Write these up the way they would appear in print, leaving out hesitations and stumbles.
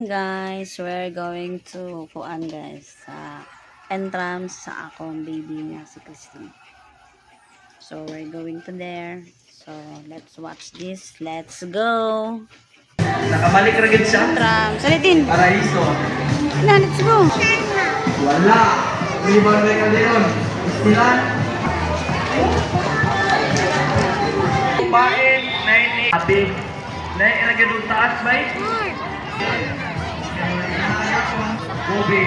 Guys, we're going to kuan guys sa entrance sa akong baby niya si Christine. So we're going to there. So let's watch this. Let's go. Nakabalik ra gid siya. Entrance. Salitin. Paraiso. Na, let's go. Wala. Rebound na Calderon. Istilan. Pain, naini. Abi. Naini ra gid taas bay. Kobe.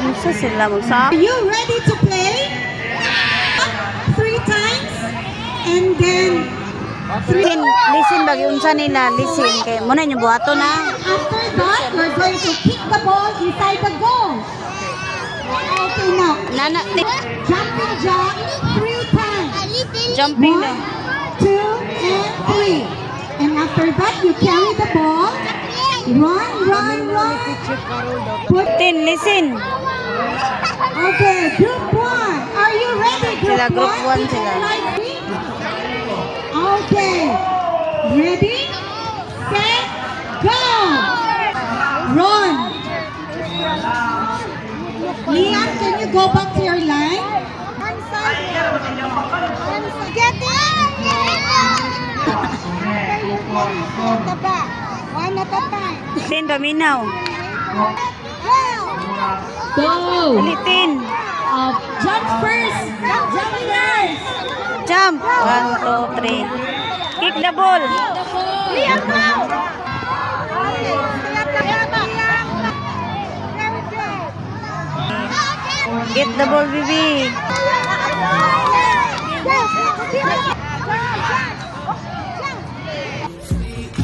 Unsa sila magsa? Are you ready to play? 3 times and then Listen bagi unsa nila, listen kay muna niyo buhato na. after that you're going to kick the ball inside the goal. Okay, now Nana, jumping jack 3 times. jumping 1, na. 2, and 3. And after that you carry the ball. Run. Listen. Okay, group 1. Are you ready? Sila, group 1 sila. Okay. Ready? Set. Go. Run. Liam, can you go back to your line? Get in! At the back. One at a time. Tin paminaw. Go. Ulitin. Jump first. Jump first. Jump. 1, 2, 3. Kick the ball. Liam, go. Get the ball, baby.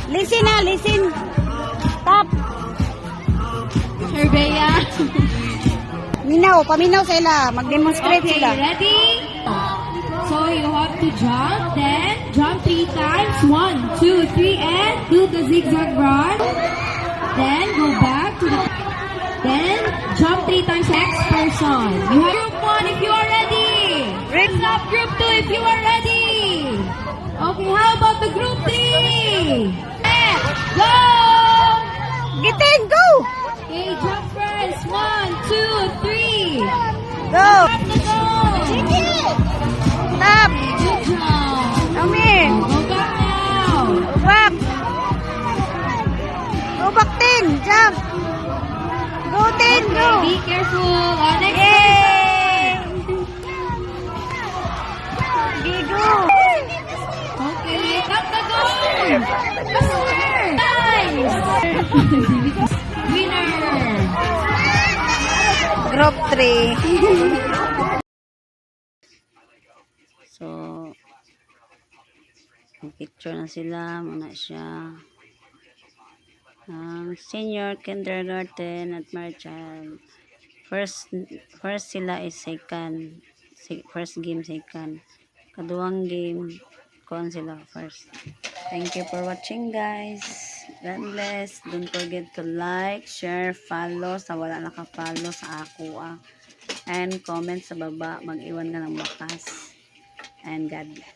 Listen na, listen. Stop. Herbea. Paminaw sila. Mag-demonstrate Okay, sila. ready? So you have to jump, then jump 3 times. 1, 2, 3, and do the zigzag run. Then go back to the. Then jump 3 times. Next person. You have group 1 if you are ready. Stop group 2 if you are ready. Okay, how about the group 3? Let's go! Get in, go! Okay, jump first. 1, 2, 3. Go! Let's go! Stop! Good job. Come in. Go back now. Go back. Go back, Tin. Jump. Go, Tin. Go. Be careful. Next Yay! Gigo. Okay, tap the goal. Nice. Winner. Group 3. So, picture na sila. Muna siya. Senior kindergarten at Marchal. First sila is second. First game second. Kaduang game kuan sila first. Thank you for watching, guys. God bless. Don't forget to like, share, follow sa wala naka-follow sa ako. And comment sa baba. Mag-iwan ka ng bakas. And God bless.